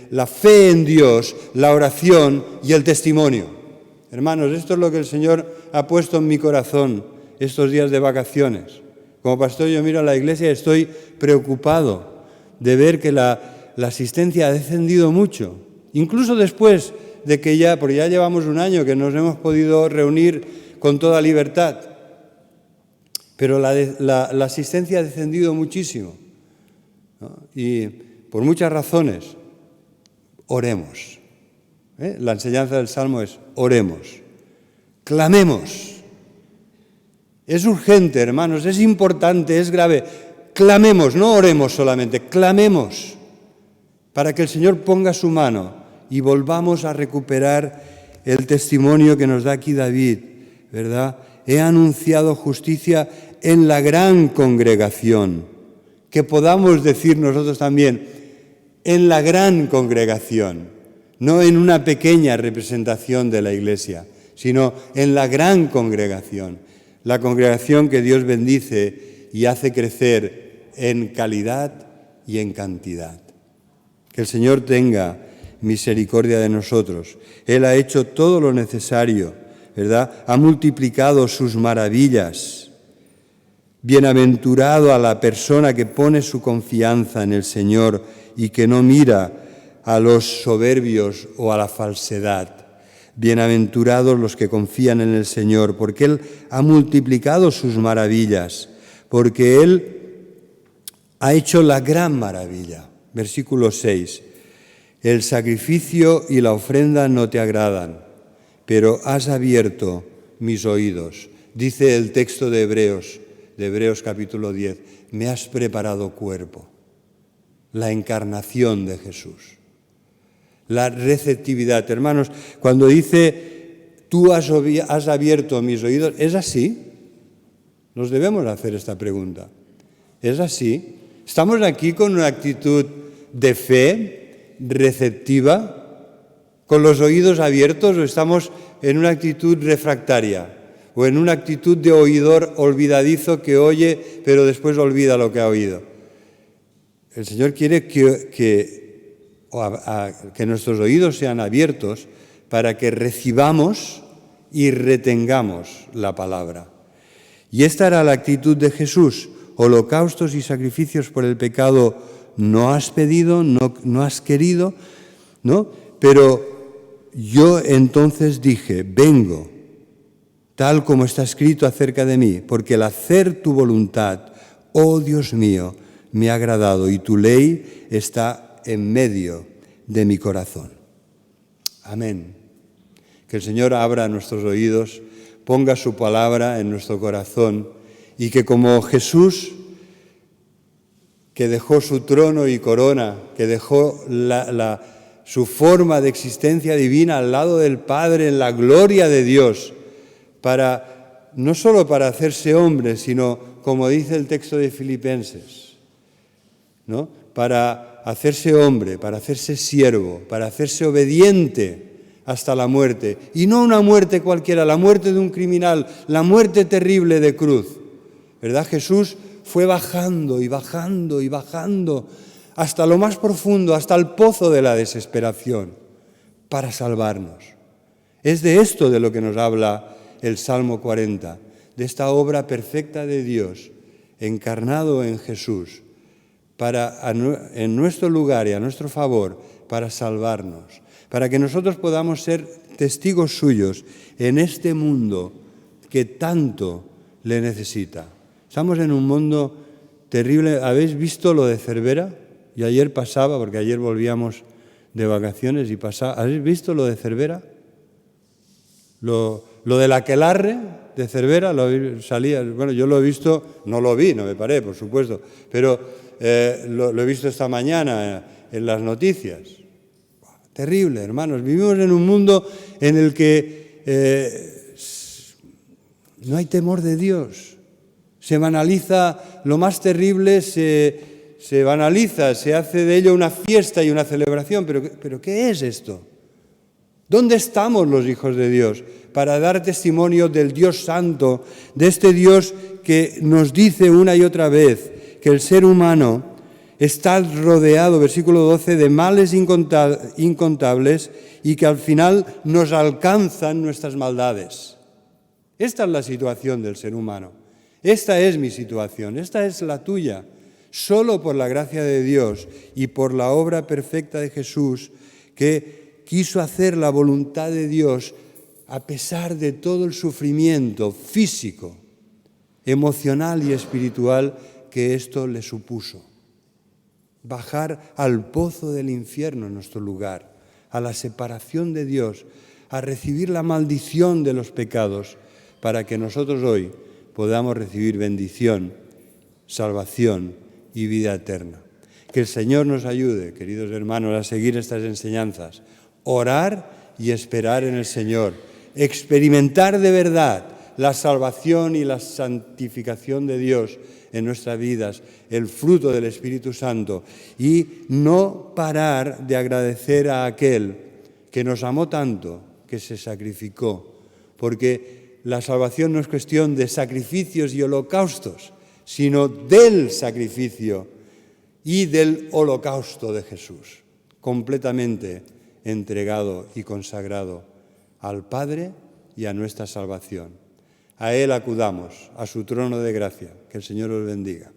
la fe en Dios, la oración y el testimonio. Hermanos, esto es lo que el Señor ha puesto en mi corazón estos días de vacaciones. Como pastor yo miro a la iglesia y estoy preocupado de ver que la asistencia ha descendido mucho, incluso después de que porque ya llevamos un año que nos hemos podido reunir con toda libertad. Pero la asistencia ha descendido muchísimo, ¿no? Y por muchas razones. Oremos. La enseñanza del Salmo es oremos, clamemos. Es urgente, hermanos, es importante, es grave. Clamemos, no oremos solamente, clamemos para que el Señor ponga su mano y volvamos a recuperar el testimonio que nos da aquí David, ¿verdad? He anunciado justicia en la gran congregación, que podamos decir nosotros también, en la gran congregación, no en una pequeña representación de la iglesia, sino en la gran congregación, la congregación que Dios bendice y hace crecer en calidad y en cantidad. Que el Señor tenga misericordia de nosotros. Él ha hecho todo lo necesario, ¿verdad? Ha multiplicado sus maravillas. Bienaventurado a la persona que pone su confianza en el Señor y que no mira a los soberbios o a la falsedad. Bienaventurados los que confían en el Señor, porque Él ha multiplicado sus maravillas, porque Él ha hecho la gran maravilla. Versículo 6. El sacrificio y la ofrenda no te agradan, pero has abierto mis oídos. Dice el texto de Hebreos capítulo 10, me has preparado cuerpo, la encarnación de Jesús, la receptividad. Hermanos, cuando dice, tú has abierto mis oídos, ¿es así? Nos debemos hacer esta pregunta. ¿Es así? ¿Estamos aquí con una actitud de fe receptiva, con los oídos abiertos, o estamos en una actitud refractaria o en una actitud de oidor olvidadizo que oye pero después olvida lo que ha oído? El Señor quiere que nuestros oídos sean abiertos para que recibamos y retengamos la palabra. Y esta era la actitud de Jesús. Holocaustos y sacrificios por el pecado no has pedido, no has querido, ¿no? Pero yo entonces dije, vengo, tal como está escrito acerca de mí, porque el hacer tu voluntad, oh Dios mío, me ha agradado y tu ley está en medio de mi corazón. Amén. Que el Señor abra nuestros oídos ponga su palabra en nuestro corazón y que como Jesús, que dejó su trono y corona, que dejó su forma de existencia divina al lado del Padre en la gloria de Dios, no solo para hacerse hombre, sino, como dice el texto de Filipenses, ¿no?, para hacerse hombre, para hacerse siervo, para hacerse obediente hasta la muerte. Y no una muerte cualquiera, la muerte de un criminal, la muerte terrible de cruz. ¿Verdad? Jesús fue bajando y bajando y bajando hasta lo más profundo, hasta el pozo de la desesperación, para salvarnos. Es de esto de lo que nos habla el Salmo 40, de esta obra perfecta de Dios, encarnado en Jesús, en nuestro lugar y a nuestro favor, para salvarnos, para que nosotros podamos ser testigos suyos en este mundo que tanto le necesita. Estamos en un mundo terrible. ¿Habéis visto lo de Cervera? Y ayer pasaba, porque ayer volvíamos de vacaciones y pasaba. ¿Habéis visto lo de Cervera? Lo del aquelarre de Cervera, salía, bueno, yo lo he visto, no lo vi, no me paré, por supuesto, pero lo he visto esta mañana en las noticias. Terrible, hermanos. Vivimos en un mundo en el que no hay temor de Dios. Se banaliza lo más terrible, se banaliza, se hace de ello una fiesta y una celebración. ¿Pero qué es esto? ¿Dónde estamos los hijos de Dios para dar testimonio del Dios Santo, de este Dios que nos dice una y otra vez que el ser humano está rodeado, versículo 12, de males incontables y que al final nos alcanzan nuestras maldades? Esta es la situación del ser humano. Esta es mi situación, esta es la tuya. Solo por la gracia de Dios y por la obra perfecta de Jesús, que quiso hacer la voluntad de Dios a pesar de todo el sufrimiento físico, emocional y espiritual que esto le supuso. Bajar al pozo del infierno en nuestro lugar, a la separación de Dios, a recibir la maldición de los pecados, para que nosotros hoy podamos recibir bendición, salvación y vida eterna. Que el Señor nos ayude, queridos hermanos, a seguir estas enseñanzas, orar y esperar en el Señor, experimentar de verdad la salvación y la santificación de Dios en nuestras vidas, el fruto del Espíritu Santo, y no parar de agradecer a aquel que nos amó tanto, que se sacrificó, porque la salvación no es cuestión de sacrificios y holocaustos, sino del sacrificio y del holocausto de Jesús, completamente entregado y consagrado al Padre y a nuestra salvación. A Él acudamos, a su trono de gracia. Que el Señor os bendiga.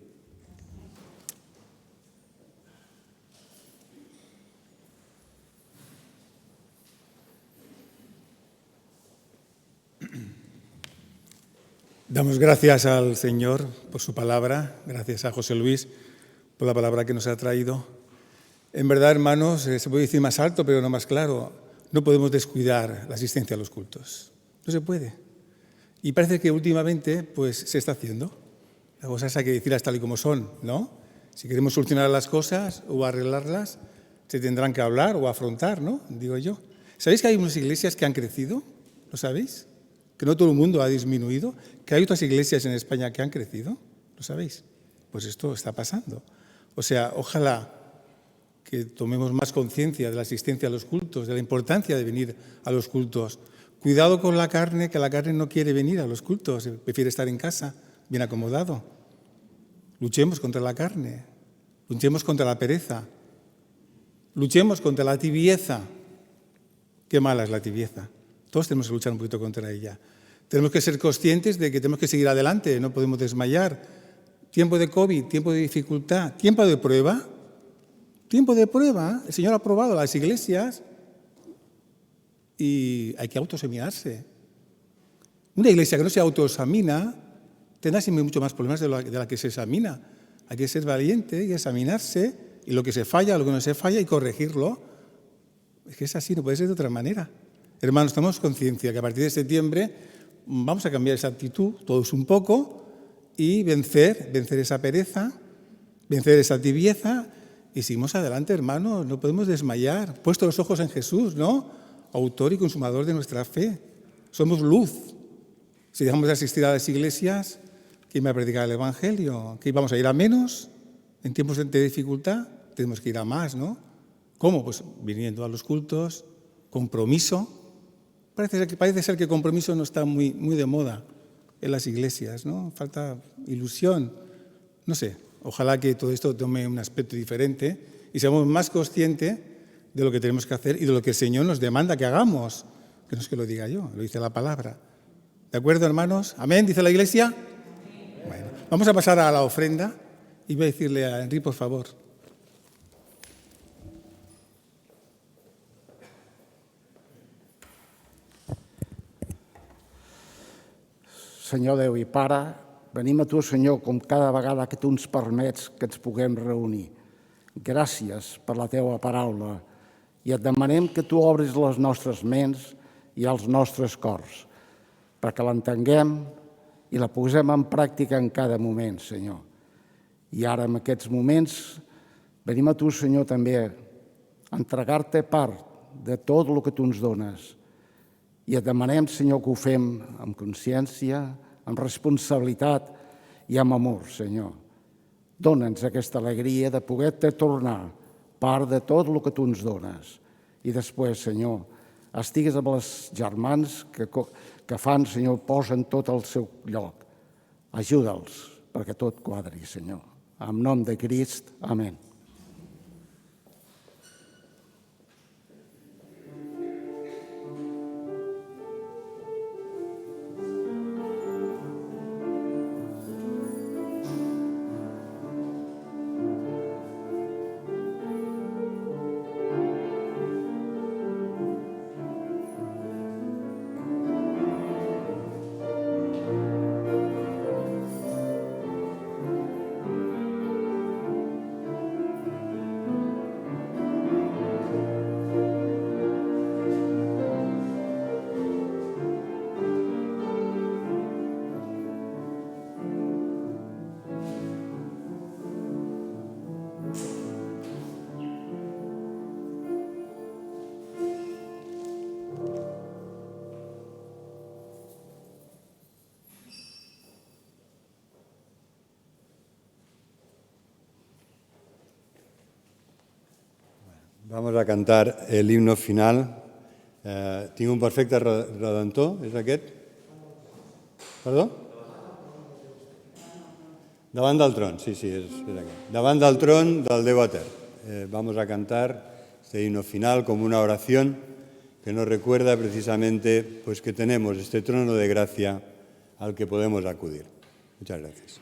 Damos gracias al Señor por su palabra, gracias a José Luis por la palabra que nos ha traído. En verdad, hermanos, se puede decir más alto, pero no más claro, no podemos descuidar la asistencia a los cultos. No se puede. Y parece que últimamente pues, se está haciendo. Las cosas hay que decirlas tal y como son, ¿no? Si queremos solucionar las cosas o arreglarlas, se tendrán que hablar o afrontar, ¿no? Digo yo. ¿Sabéis que hay unas iglesias que han crecido? ¿Lo sabéis? Que no todo el mundo ha disminuido, que hay otras iglesias en España que han crecido, ¿lo sabéis? Pues esto está pasando. O sea, ojalá que tomemos más conciencia de la asistencia a los cultos, de la importancia de venir a los cultos. Cuidado con la carne, que la carne no quiere venir a los cultos, prefiere estar en casa, bien acomodado. Luchemos contra la carne, luchemos contra la pereza, luchemos contra la tibieza. Qué mala es la tibieza. Todos tenemos que luchar un poquito contra ella. Tenemos que ser conscientes de que tenemos que seguir adelante, no podemos desmayar. Tiempo de COVID, tiempo de dificultad, tiempo de prueba. Tiempo de prueba. El Señor ha probado las iglesias y hay que autoexaminarse. Una iglesia que no se autoexamina tendrá siempre mucho más problemas de la que se examina. Hay que ser valiente y examinarse, y lo que se falla, lo que no se falla, y corregirlo. Es que es así, no puede ser de otra manera. Hermanos, tomemos conciencia que a partir de septiembre vamos a cambiar esa actitud, todos un poco, y vencer esa pereza, vencer esa tibieza, y seguimos adelante, hermanos, no podemos desmayar, puesto los ojos en Jesús, ¿no? Autor y consumador de nuestra fe. Somos luz. Si dejamos de asistir a las iglesias, ¿quién va a predicar el Evangelio? ¿Que vamos a ir a menos? En tiempos de dificultad tenemos que ir a más, ¿no? ¿Cómo? Pues viniendo a los cultos, compromiso. Parece ser que compromiso no está muy de moda en las iglesias, ¿no? Falta ilusión. No sé, ojalá que todo esto tome un aspecto diferente y seamos más conscientes de lo que tenemos que hacer y de lo que el Señor nos demanda que hagamos. Que no es que lo diga yo, lo dice la palabra. ¿De acuerdo, hermanos? ¿Amén? ¿Dice la iglesia? Bueno, vamos a pasar a la ofrenda y voy a decirle a Henry, por favor. Senyor Déu i Pare, venim a tu, Senyor, com cada vegada que tu ens permets que ens puguem reunir. Gràcies per la teua paraula i et demanem que tu obris les nostres ments i els nostres cors, perquè l'entenguem i la posem en pràctica en cada moment, Senyor. I ara, en aquests moments, venim a tu, Senyor, també a entregar-te part de tot el que tu ens dones. I et demanem, Senyor, que ho fem amb consciència, amb responsabilitat i amb amor, Senyor. Dóna'ns aquesta alegria de poder-te tornar part de tot el que tu ens dones. I després, Senyor, estigues amb els germans que fan, Senyor, posen tot al seu lloc. Ajuda'ls perquè tot quadri, Senyor. En nom de Crist, amén. Vamos a cantar el himno final. Tinc un perfecte redentor, és aquest? Perdó? Davant del tron, sí, és aquest. Davant del tron del Déu etern. Vamos a cantar este himno final como una oración que nos recuerda precisamente pues, que tenemos este trono de gracia al que podemos acudir. Muchas gracias.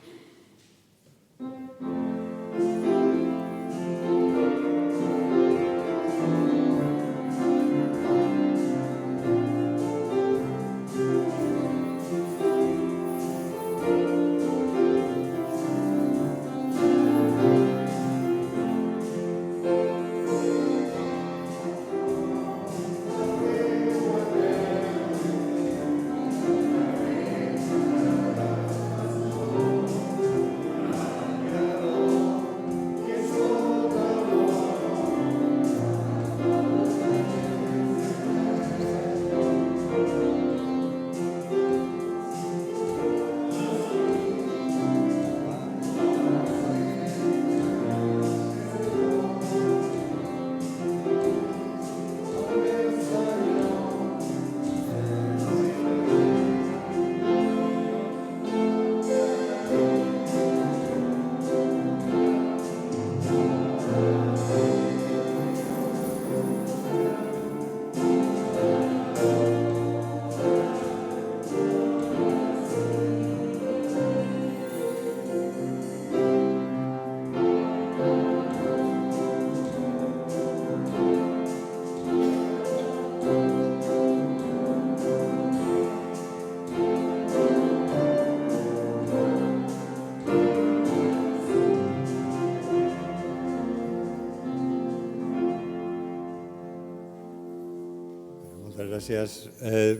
Muchas gracias.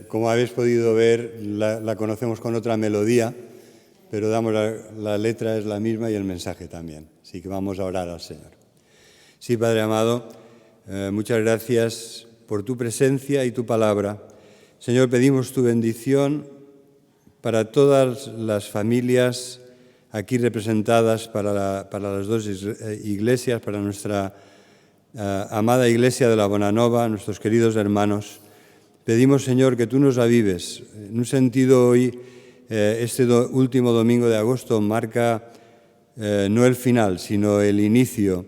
Como habéis podido ver, la conocemos con otra melodía, pero la letra es la misma y el mensaje también. Así que vamos a orar al Señor. Sí, Padre amado, muchas gracias por tu presencia y tu palabra. Señor, pedimos tu bendición para todas las familias aquí representadas, para las dos iglesias, para nuestra amada iglesia de la Bonanova, nuestros queridos hermanos. Pedimos, Señor, que tú nos avives. En un sentido, hoy, este último domingo de agosto marca no el final, sino el inicio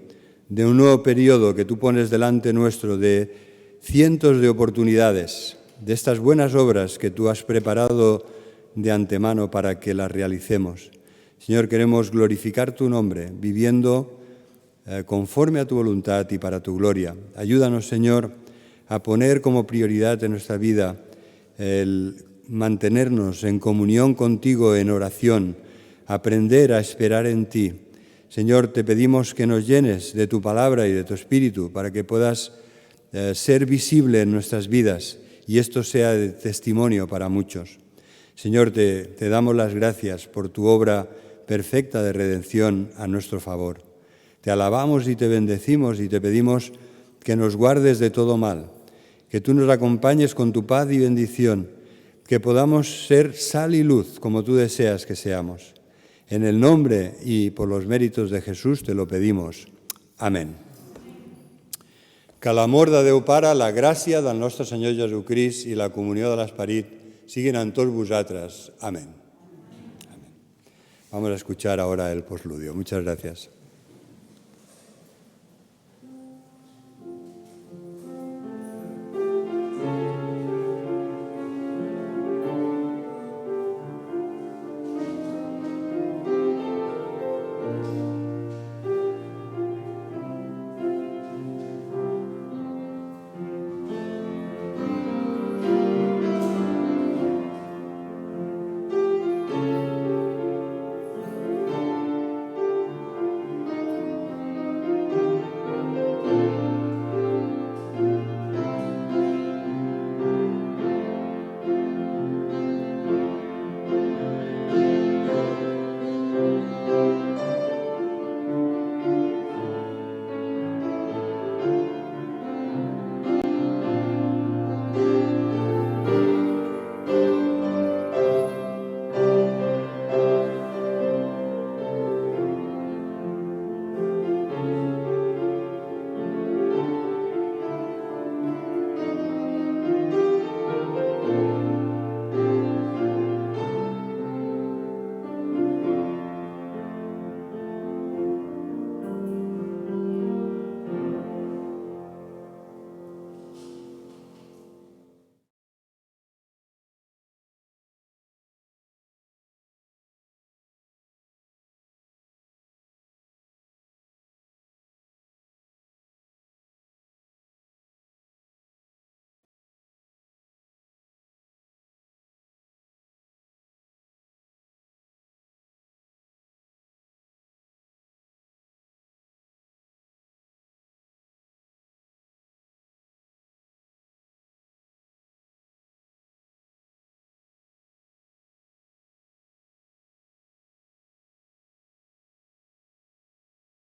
de un nuevo periodo que tú pones delante nuestro, de cientos de oportunidades, de estas buenas obras que tú has preparado de antemano para que las realicemos. Señor, queremos glorificar tu nombre, viviendo conforme a tu voluntad y para tu gloria. Ayúdanos, Señor, a poner como prioridad en nuestra vida el mantenernos en comunión contigo, en oración, aprender a esperar en ti. Señor, te pedimos que nos llenes de tu palabra y de tu espíritu para que puedas ser visible en nuestras vidas y esto sea de testimonio para muchos. Señor, te damos las gracias por tu obra perfecta de redención a nuestro favor. Te alabamos y te bendecimos y te pedimos que nos guardes de todo mal, que tú nos acompañes con tu paz y bendición, que podamos ser sal y luz como tú deseas que seamos. En el nombre y por los méritos de Jesús te lo pedimos. Amén. Que l'amor de Déu Pare, la gràcia del nostre Senyor Jesucrist i la comunió de l'Esperit siguin amb tots vosaltres. Amén. Vamos a escuchar ahora el postludio. Muchas gracias.